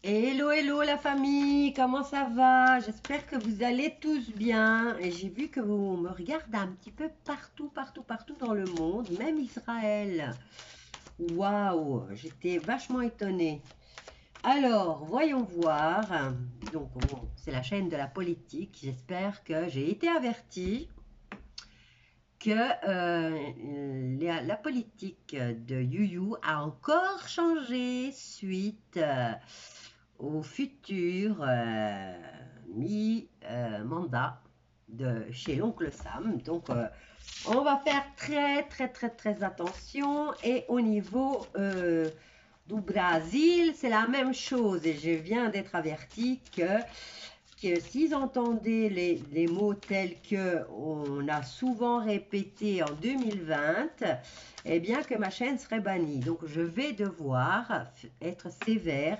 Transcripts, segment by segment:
Hello, hello la famille, comment ça va? J'espère que vous allez tous bien. Et j'ai vu que vous me regardez un petit peu partout, partout, partout dans le monde, même Israël. Waouh, j'étais vachement étonnée. Alors, voyons voir. Donc, bon, c'est la chaîne de la politique. J'espère que j'ai été avertie que la politique de YouYou a encore changé suite au futur mi-mandat de chez l'oncle Sam. Donc, on va faire très, très, très, très attention. Et au niveau du Brésil, c'est la même chose. Et je viens d'être averti que s'ils entendaient les mots tels que on a souvent répété en 2020, eh bien que ma chaîne serait bannie. Donc je vais devoir être sévère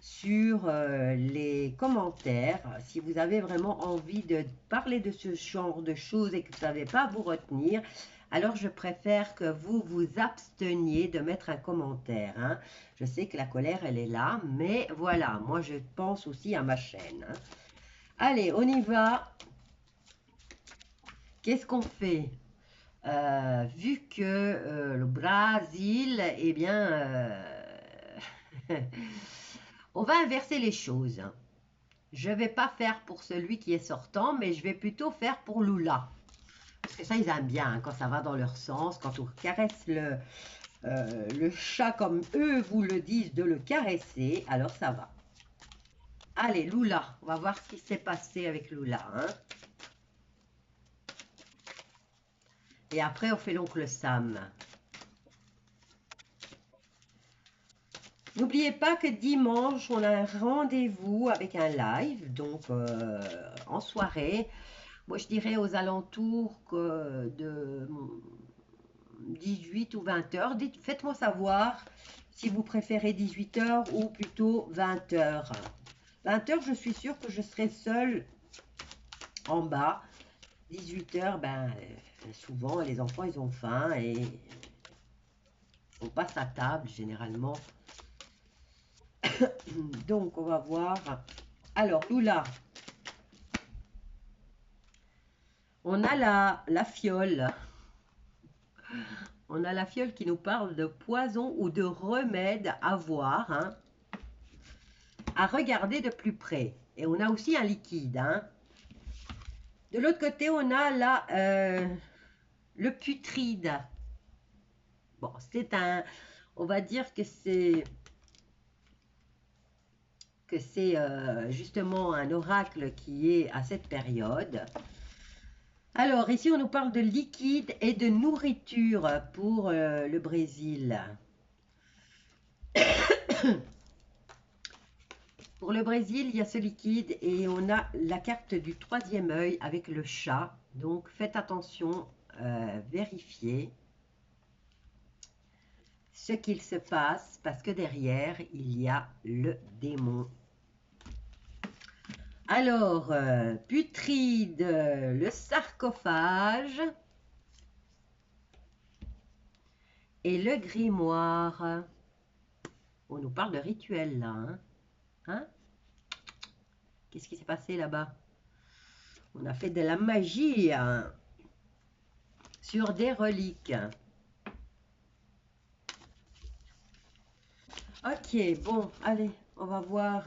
sur les commentaires. Si vous avez vraiment envie de parler de ce genre de choses et que vous ne savez pas vous retenir, alors je préfère que vous vous absteniez de mettre un commentaire, hein. Je sais que la colère, elle est là, mais voilà, moi je pense aussi à ma chaîne, hein. Allez, on y va. Qu'est-ce qu'on fait? Vu que le Brésil, eh bien, on va inverser les choses. Je ne vais pas faire pour celui qui est sortant, mais je vais plutôt faire pour Lula. Parce que ça, ils aiment bien, hein, quand ça va dans leur sens, quand on caresse le chat comme eux vous le disent de le caresser, alors ça va. Allez, Lula, on va voir ce qui s'est passé avec Lula, hein. Et après, on fait l'oncle Sam. N'oubliez pas que dimanche, on a un rendez-vous avec un live, donc en soirée. Moi, je dirais aux alentours de 18 ou 20 heures. Faites-moi savoir si vous préférez 18 heures ou plutôt 20 heures. 20 heures, je suis sûre que je serai seule en bas. 18 heures, ben, souvent, les enfants, ils ont faim et on passe à table généralement. Donc, on va voir. Alors, Lula, on a la fiole. On a la fiole qui nous parle de poison ou de remède à voir, hein, à regarder de plus près. Et on a aussi un liquide, hein. De l'autre côté, on a le putride. Bon, on va dire que c'est justement un oracle qui est à cette période. Alors, ici, on nous parle de liquide et de nourriture pour le Brésil. Pour le Brésil, il y a ce liquide et on a la carte du troisième œil avec le chat. Donc, faites attention, vérifiez ce qu'il se passe parce que derrière, il y a le démon. Alors, putride, le sarcophage et le grimoire. On nous parle de rituel là, hein, hein? Qu'est-ce qui s'est passé là-bas? On a fait de la magie, hein, sur des reliques. Ok, bon, allez, on va voir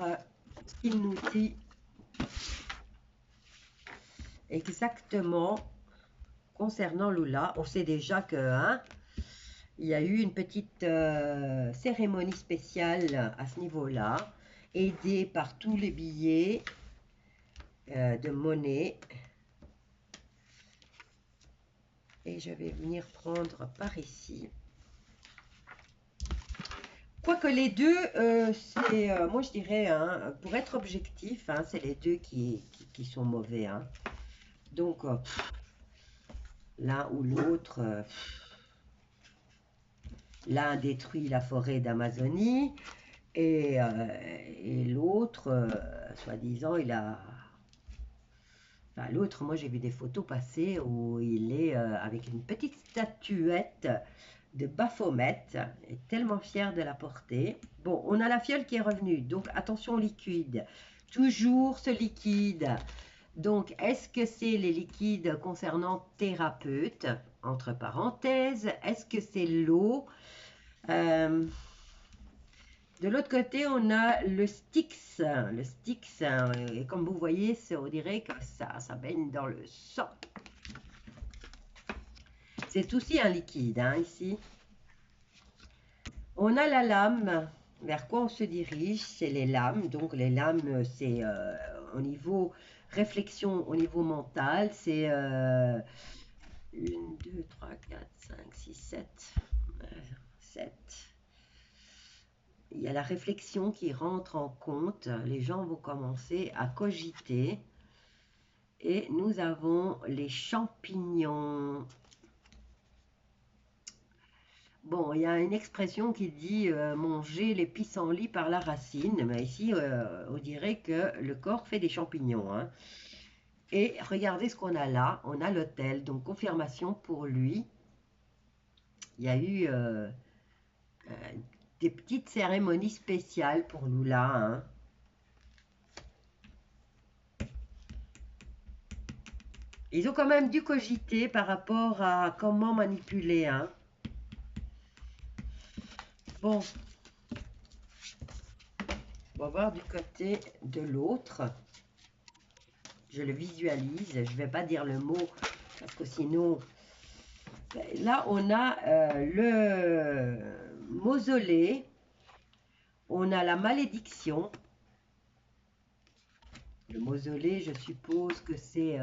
ce qu'il nous dit exactement concernant Lula. On sait déjà que, hein, il y a eu une petite cérémonie spéciale à ce niveau-là, aidée par tous les billets de monnaie. Et je vais venir prendre par ici. Quoique les deux, moi je dirais, hein, pour être objectif, hein, c'est les deux qui sont mauvais, hein. Donc, l'un ou l'autre, l'un détruit la forêt d'Amazonie et l'autre, soi-disant, il a... Enfin, l'autre, moi j'ai vu des photos passer où il est avec une petite statuette de Baphomet. Elle est tellement fière de la porter. Bon, on a la fiole qui est revenue. Donc, attention au liquide. Toujours ce liquide. Donc, est-ce que c'est les liquides concernant thérapeute, entre parenthèses? Est-ce que c'est l'eau? De l'autre côté, on a le Styx. Le Styx, et comme vous voyez, on dirait que ça baigne dans le sang. C'est aussi un liquide, hein, ici. On a la lame. Vers quoi on se dirige? C'est les lames. Donc, les lames, c'est au niveau réflexion, au niveau mental. C'est 1, 2, 3, 4, 5, 6, 7. 7. Il y a la réflexion qui rentre en compte. Les gens vont commencer à cogiter. Et nous avons les champignons. Bon, il y a une expression qui dit manger les pissenlits par la racine. Mais ici, on dirait que le corps fait des champignons, hein. Et regardez ce qu'on a là. On a l'hôtel. Donc, confirmation pour lui. Il y a eu des petites cérémonies spéciales pour Lula, hein. Ils ont quand même dû cogiter par rapport à comment manipuler, hein. Bon, on va voir du côté de l'autre. Je le visualise. Je ne vais pas dire le mot parce que sinon... Là, on a le mausolée. On a la malédiction. Le mausolée, je suppose que c'est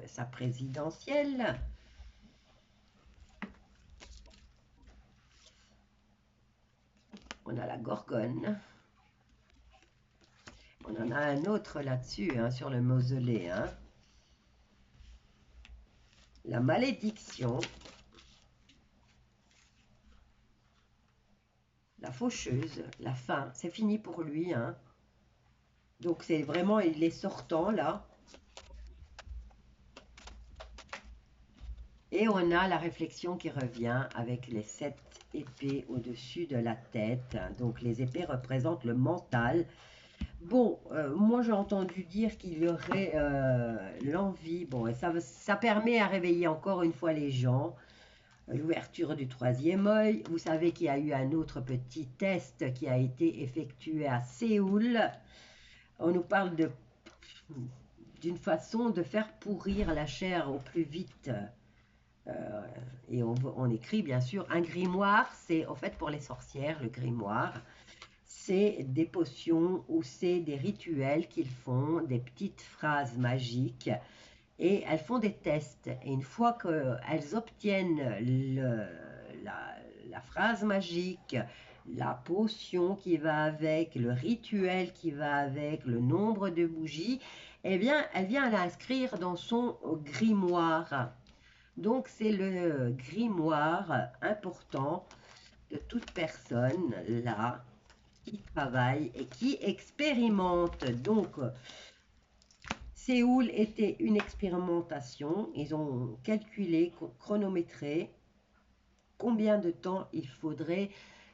sa présidentielle. On a la gorgone. On en a un autre là-dessus, hein, sur le mausolée, hein. La malédiction. La faucheuse, la fin. C'est fini pour lui, hein. Donc, c'est vraiment, il est sortant, là. Et on a la réflexion qui revient avec les 7 épées au-dessus de la tête. Donc, les épées représentent le mental. Bon, moi j'ai entendu dire qu'il y aurait l'envie. Bon, et ça permet à réveiller encore une fois les gens. L'ouverture du troisième œil. Vous savez qu'il y a eu un autre petit test qui a été effectué à Séoul. On nous parle d'une façon de faire pourrir la chair au plus vite. Et on écrit bien sûr un grimoire. C'est en fait pour les sorcières, le grimoire. C'est des potions ou c'est des rituels qu'ils font, des petites phrases magiques. Et elles font des tests. Et une fois qu'elles obtiennent la phrase magique, la potion qui va avec, le rituel qui va avec, le nombre de bougies, eh bien, elle vient l'inscrire dans son grimoire. Donc, c'est le grimoire important de toute personne là qui travaille et qui expérimente. Donc, Séoul était une expérimentation. Ils ont calculé, chronométré combien de temps il faudrait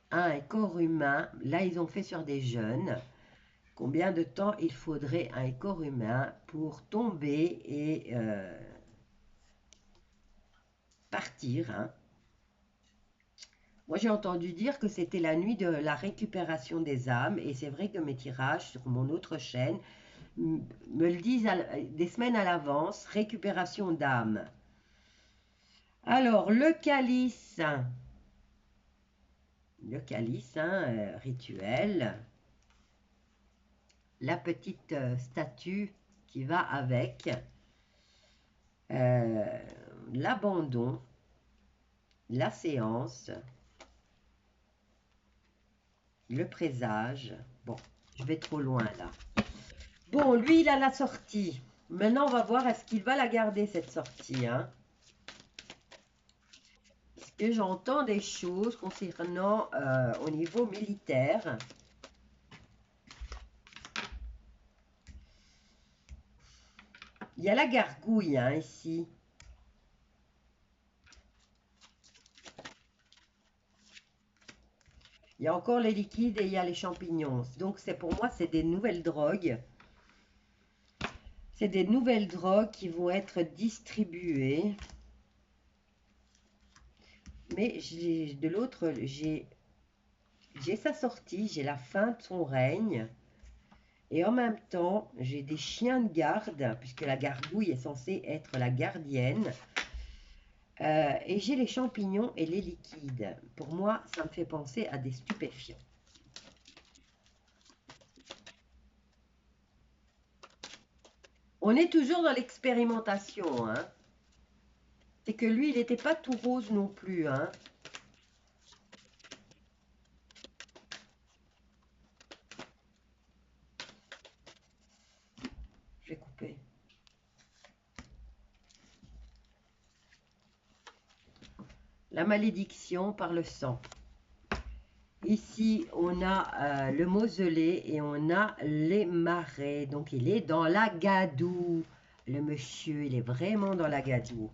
à un corps humain. Là, ils ont fait sur des jeunes. Combien de temps il faudrait à un corps humain pour tomber et partir, hein. Moi, j'ai entendu dire que c'était la nuit de la récupération des âmes. Et c'est vrai que mes tirages sur mon autre chaîne me le disent des semaines à l'avance, récupération d'âme. Alors, le calice, hein, rituel, la petite statue qui va avec, l'abandon, la séance, le présage. Bon, je vais trop loin là. Bon, lui, il a la sortie. Maintenant, on va voir, est-ce qu'il va la garder, cette sortie, hein? Parce que j'entends des choses concernant au niveau militaire. Il y a la gargouille, hein, ici. Il y a encore les liquides et il y a les champignons. Donc, c'est pour moi, c'est des nouvelles drogues. C'est des nouvelles drogues qui vont être distribuées. Mais de l'autre, j'ai sa sortie, j'ai la fin de son règne. Et en même temps, j'ai des chiens de garde, puisque la gargouille est censée être la gardienne. Et j'ai les champignons et les liquides. Pour moi, ça me fait penser à des stupéfiants. On est toujours dans l'expérimentation, hein. C'est que lui, il n'était pas tout rose non plus, hein. Je vais couper. La malédiction par le sang. Ici, on a le mausolée et on a les marais. Donc, il est dans la gadoue. Le monsieur, il est vraiment dans la gadoue.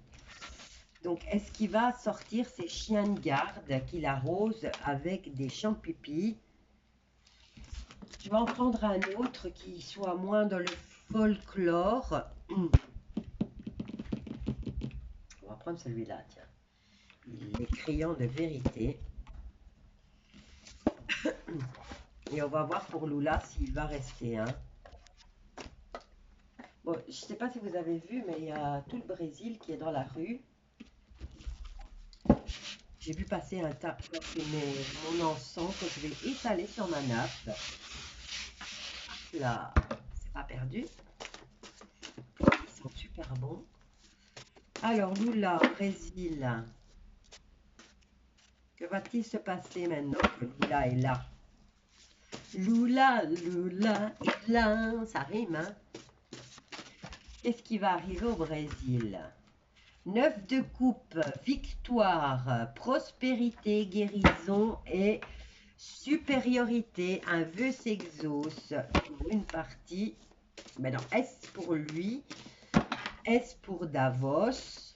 Donc, est-ce qu'il va sortir ses chiens de garde qu'il arrose avec des champs-pipis? Je vais en prendre un autre qui soit moins dans le folklore. On va prendre celui-là, tiens. Les crayons de vérité. Et on va voir pour Lula s'il va rester. Hein. Bon, je ne sais pas si vous avez vu, mais il y a tout le Brésil qui est dans la rue. J'ai vu passer un tas mon encens que je vais étaler sur ma nappe. Là, c'est pas perdu. Ils sont super bons. Alors, Lula, Brésil. Que va-t-il se passer maintenant que Lula est là? Lula, Lula est là. Ça rime, hein? Qu'est-ce qui va arriver au Brésil? 9 de coupe, victoire, prospérité, guérison et supériorité. Un vœu s'exauce pour une partie. Mais non, est-ce pour lui? Est-ce pour Davos?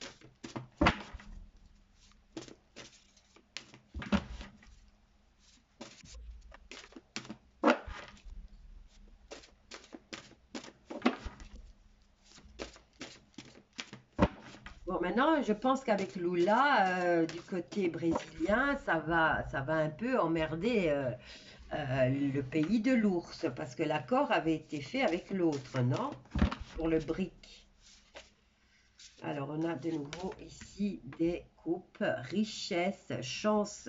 Bon, maintenant, je pense qu'avec Lula, du côté brésilien, ça va un peu emmerder le pays de l'ours, parce que l'accord avait été fait avec l'autre, non? Pour le brick. Alors, on a de nouveau ici des coupes, richesse, chance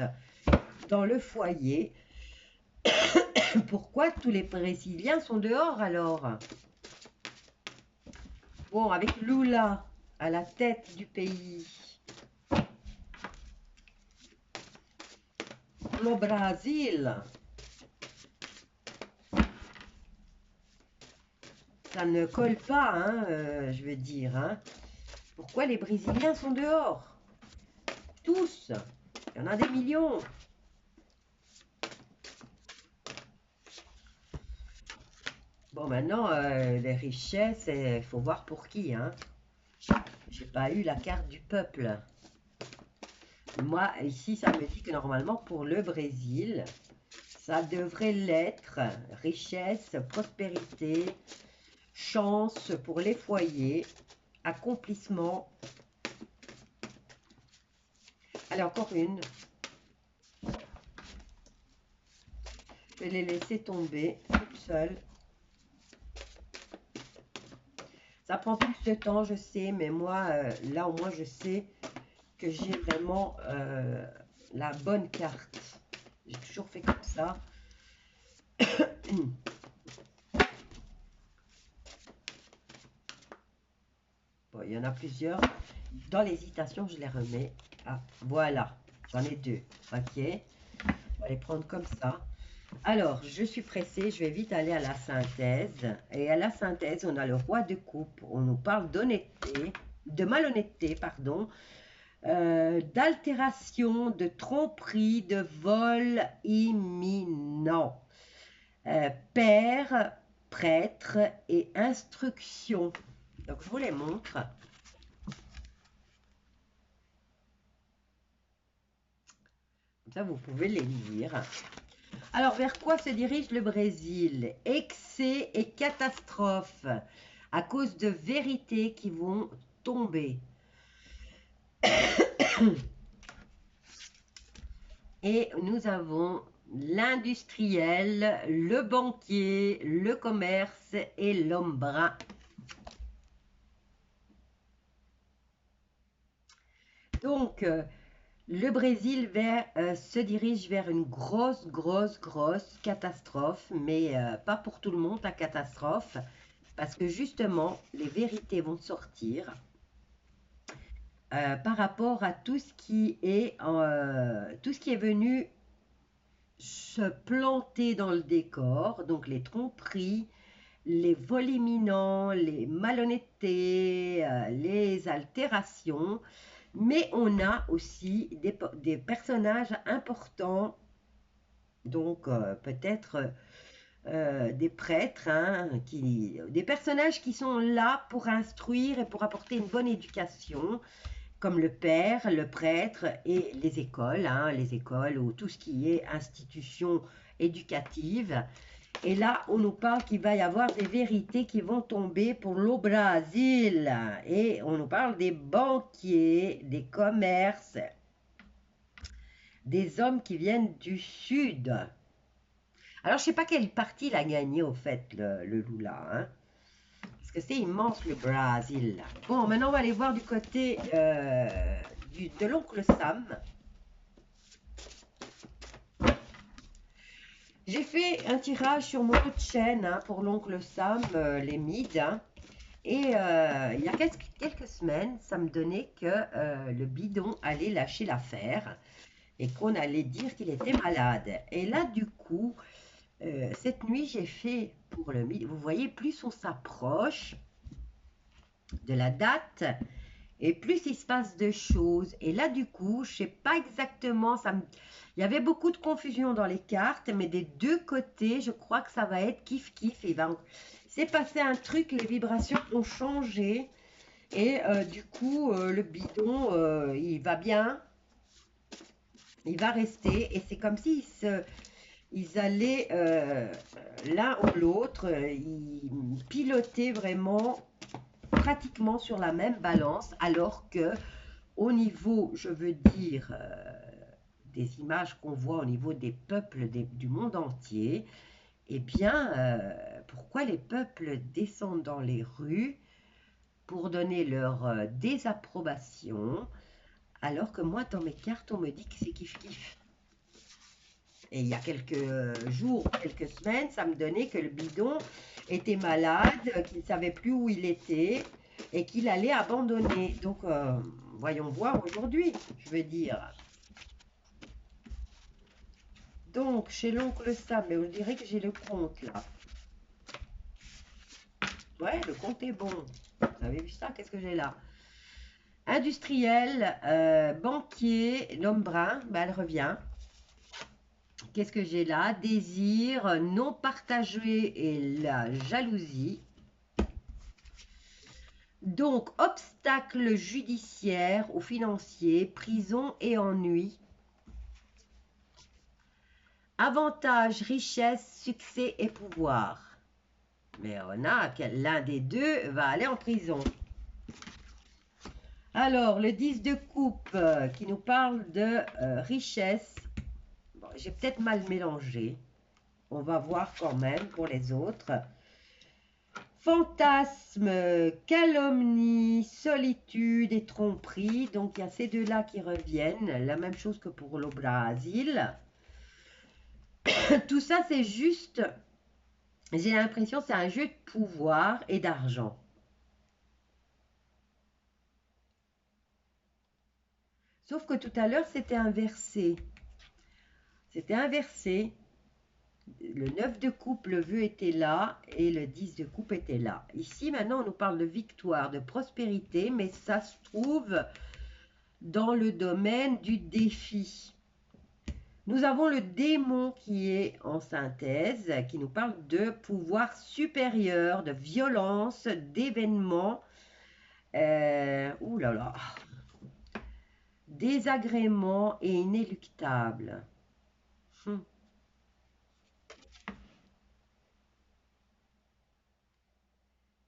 dans le foyer. Pourquoi tous les Brésiliens sont dehors alors? Bon, avec Lula à la tête du pays. Le Brésil. Ça ne colle pas, hein, je veux dire. Hein. Pourquoi les Brésiliens sont dehors? Tous. Il y en a des millions. Bon, maintenant, les richesses, il faut voir pour qui. Hein. J'ai pas eu la carte du peuple. Moi, ici, ça me dit que normalement, pour le Brésil, ça devrait l'être. Richesse, prospérité, chance pour les foyers, accomplissement. Allez, encore une. Je vais les laisser tomber toutes seules. Ça prend plus de temps, je sais, mais moi, là au moins, je sais que j'ai vraiment la bonne carte. J'ai toujours fait comme ça. Bon, il y en a plusieurs. Dans l'hésitation, je les remets. Ah, voilà, j'en ai deux. Ok, on va les prendre comme ça. Alors, je suis pressée, je vais vite aller à la synthèse. Et à la synthèse, on a le roi de coupe. On nous parle d'honnêteté, de malhonnêteté, pardon, d'altération, de tromperie, de vol imminent. Père, prêtre et instruction. Donc, je vous les montre. Comme ça, vous pouvez les lire. Alors, vers quoi se dirige le Brésil? Excès et catastrophe à cause de vérités qui vont tomber. Et nous avons l'industriel, le banquier, le commerce et l'homme brun. Donc, le Brésil se dirige vers une grosse catastrophe, mais pas pour tout le monde la catastrophe, parce que justement, les vérités vont sortir par rapport à tout ce qui est venu se planter dans le décor, donc les tromperies, les vols imminents, les malhonnêtetés, les altérations, mais on a aussi des personnages importants, donc peut-être des prêtres, hein, des personnages qui sont là pour instruire et pour apporter une bonne éducation, comme le père, le prêtre et les écoles ou tout ce qui est institution éducative. Et là, on nous parle qu'il va y avoir des vérités qui vont tomber pour le Brésil. Et on nous parle des banquiers, des commerces, des hommes qui viennent du sud. Alors, je ne sais pas quelle partie il a gagné, au fait, le Lula. Hein, parce que c'est immense, le Brésil. Bon, maintenant, on va aller voir du côté de l'oncle Sam. J'ai fait un tirage sur mon autre chaîne hein, pour l'oncle Sam, les mids. Hein, et il y a quelques semaines, ça me donnait que le bidon allait lâcher l'affaire et qu'on allait dire qu'il était malade. Et là, du coup, cette nuit, j'ai fait pour le mid. Vous voyez, plus on s'approche de la date, et plus il se passe de choses. Et là, du coup, je sais pas exactement, il y avait beaucoup de confusion dans les cartes, mais des deux côtés, je crois que ça va être kiff-kiff. C'est passé un truc, les vibrations ont changé. Et du coup, le bidon, il va bien, il va rester. Et c'est comme ils allaient l'un ou l'autre, ils pilotaient vraiment pratiquement sur la même balance, alors que au niveau, je veux dire, des images qu'on voit au niveau des peuples du monde entier, eh bien, pourquoi les peuples descendent dans les rues pour donner leur désapprobation, alors que moi, dans mes cartes, on me dit que c'est kiff-kiff. Et il y a quelques jours, quelques semaines, ça me donnait que le bidon était malade, qu'il ne savait plus où il était et qu'il allait abandonner. Donc, voyons voir aujourd'hui, je veux dire. Donc, chez l'oncle Sam, mais on dirait que j'ai le compte là. Ouais, le compte est bon. Vous avez vu ça? Qu'est-ce que j'ai là? Industriel, banquier, l'homme brun, ben, elle revient. Qu'est-ce que j'ai là? Désir, non partagé et la jalousie. Donc, obstacle judiciaire ou financier, prison et ennui. Avantage, richesse, succès et pouvoir. Mais on a que l'un des deux va aller en prison. Alors, le 10 de coupe qui nous parle de richesse. Bon, j'ai peut-être mal mélangé. On va voir quand même pour les autres. Fantasme, calomnie, solitude et tromperie. Donc, il y a ces deux-là qui reviennent. La même chose que pour le Brésil. Tout ça, c'est juste, j'ai l'impression, c'est un jeu de pouvoir et d'argent. Sauf que tout à l'heure, c'était inversé. C'était inversé. Le 9 de coupe, le vœu était là et le 10 de coupe était là. Ici, maintenant, on nous parle de victoire, de prospérité, mais ça se trouve dans le domaine du défi. Nous avons le démon qui est en synthèse, qui nous parle de pouvoir supérieur, de violence, d'événements. Ouh là là. Désagrément et inéluctable.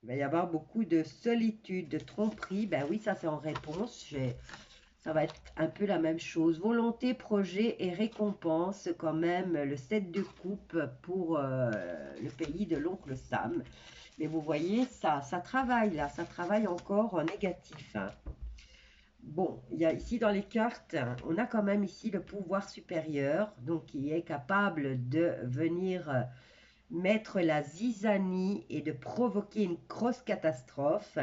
Il va y avoir beaucoup de solitude, de tromperie. Ben oui, ça c'est en réponse. Ça va être un peu la même chose. Volonté, projet et récompense, quand même, le 7 de coupe pour le pays de l'oncle Sam. Mais vous voyez, ça travaille là, ça travaille encore en négatif, hein. Bon, il y a ici dans les cartes, on a quand même ici le pouvoir supérieur, donc qui est capable de venir mettre la zizanie et de provoquer une grosse catastrophe,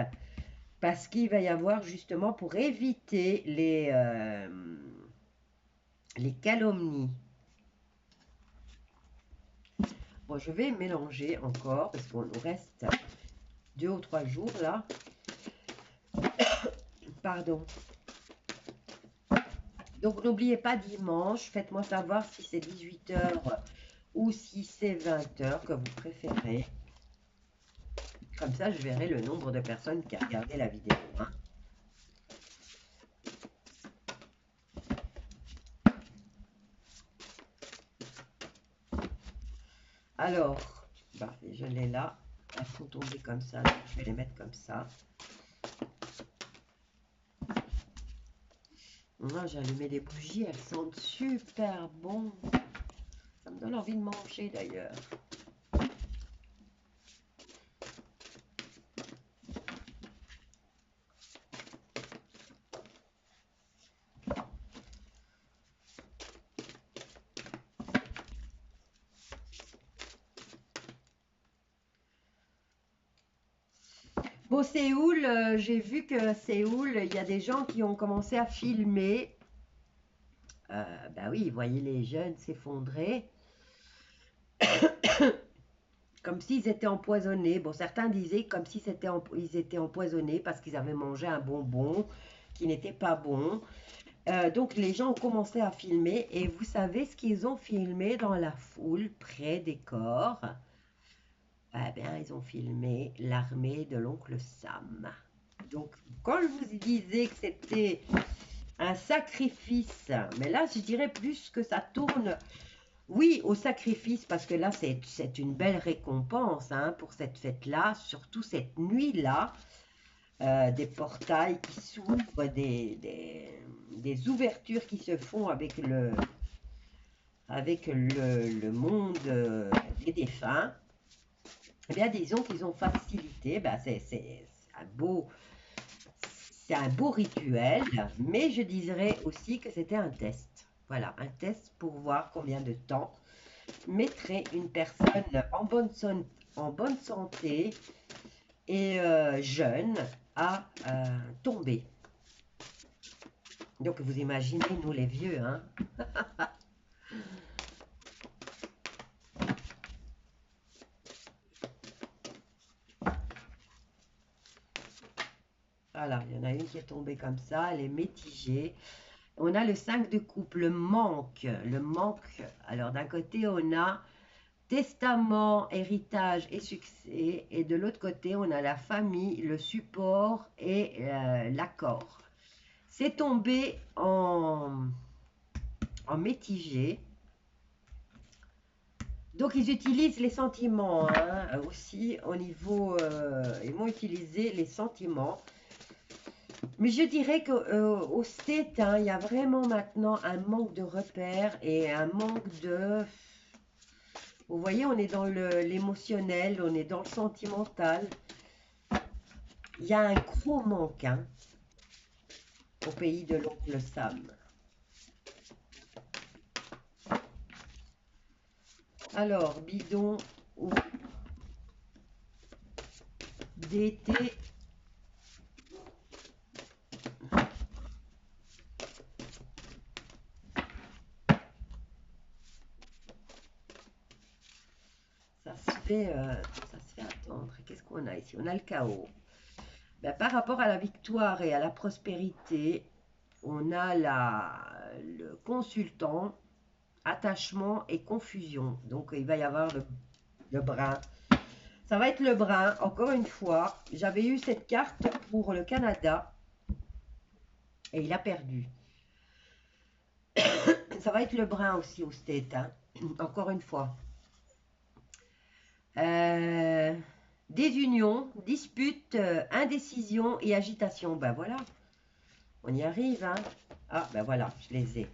parce qu'il va y avoir justement pour éviter les calomnies. Bon, je vais mélanger encore, parce qu'on nous reste 2 ou 3 jours là. Pardon. Donc n'oubliez pas dimanche, faites-moi savoir si c'est 18 h ou si c'est 20 h que vous préférez. Comme ça, je verrai le nombre de personnes qui a regardé la vidéo, hein. Alors, bah, je l'ai là. Elles sont tombées comme ça, donc je vais les mettre comme ça. Moi, j'ai allumé des bougies, elles sentent super bon. Ça me donne envie de manger d'ailleurs. Bon, Séoul, j'ai vu que Séoul, il y a des gens qui ont commencé à filmer. Bah oui, vous voyez les jeunes s'effondrer. Comme s'ils étaient empoisonnés. Bon, certains disaient comme si ils étaient empoisonnés parce qu'ils avaient mangé un bonbon qui n'était pas bon. Donc les gens ont commencé à filmer et vous savez ce qu'ils ont filmé dans la foule près des corps? Eh bien, ils ont filmé l'armée de l'oncle Sam. Donc, quand je vous disais que c'était un sacrifice, mais là, je dirais plus que ça tourne, oui, au sacrifice, parce que là, c'est une belle récompense, hein, pour cette fête-là, surtout cette nuit-là, des portails qui s'ouvrent, des ouvertures qui se font avec le monde des défunts. Eh bien, disons qu'ils ont facilité, ben, c'est un beau rituel, mais je dirais aussi que c'était un test. Voilà, un test pour voir combien de temps mettrait une personne en bonne santé et jeune à tomber. Donc vous imaginez, nous les vieux, hein. Voilà, il y en a une qui est tombée comme ça, elle est mitigée. On a le 5 de coupe, le manque. Le manque, alors d'un côté, on a testament, héritage et succès. Et de l'autre côté, on a la famille, le support et l'accord. C'est tombé en mitigé. Donc, ils utilisent les sentiments, hein, aussi au niveau. Ils vont utiliser les sentiments. Mais je dirais qu'au state, hein, il y a vraiment maintenant un manque de repères et un manque de. Vous voyez, on est dans l'émotionnel, on est dans le sentimental. Il y a un gros manque, hein, au pays de l'oncle Sam. Alors, bidon ou d'été. Ça se fait attendre. Qu'est-ce qu'on a ici? On a le chaos. Ben, par rapport à la victoire et à la prospérité, on a le consultant, attachement et confusion. Donc, il va y avoir le brun. Ça va être le brun, encore une fois. J'avais eu cette carte pour le Canada et il a perdu. Ça va être le brun aussi au state, hein, encore une fois. Euh, Désunion, dispute, indécision et agitation. Ben voilà, on y arrive, hein. Ah, ben voilà, je les ai.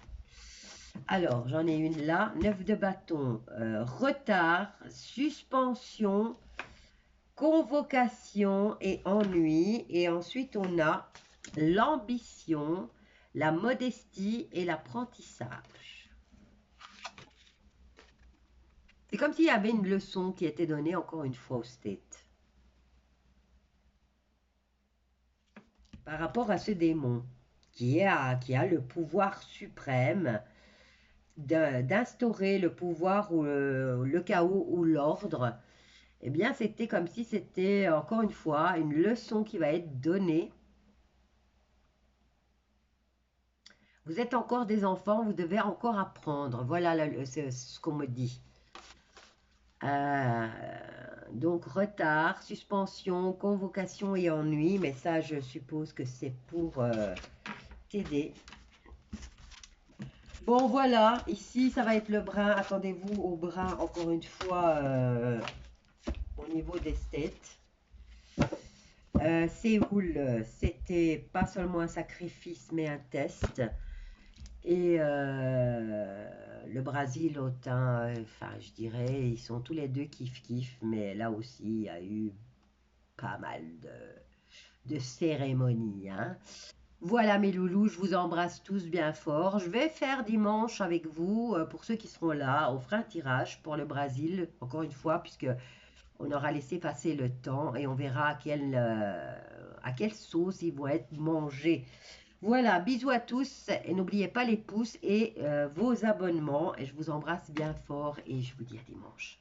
Alors, j'en ai une là. 9 de bâton, retard, suspension, convocation et ennui. Et ensuite, on a l'ambition, la modestie et l'apprentissage. C'est comme s'il y avait une leçon qui était donnée encore une fois au state. Par rapport à ce démon qui a le pouvoir suprême d'instaurer le pouvoir ou le chaos ou l'ordre, eh bien c'était comme si c'était encore une fois une leçon qui va être donnée. Vous êtes encore des enfants, vous devez encore apprendre. Voilà c'est ce qu'on me dit. Euh, donc retard, suspension, convocation et ennui, mais ça je suppose que c'est pour t'aider. Bon voilà, ici ça va être le brin, attendez-vous au brin encore une fois au niveau des têtes. Séoul, c'était pas seulement un sacrifice mais un test. Et le Brésil, autant, enfin je dirais, ils sont tous les deux kiff-kiff, mais là aussi il y a eu pas mal de cérémonies, hein. Voilà mes loulous, je vous embrasse tous bien fort. Je vais faire dimanche avec vous, pour ceux qui seront là, on fera un tirage pour le Brésil, encore une fois, puisque on aura laissé passer le temps et on verra à quelle sauce ils vont être mangés. Voilà, bisous à tous et n'oubliez pas les pouces et vos abonnements. Et je vous embrasse bien fort et je vous dis à dimanche.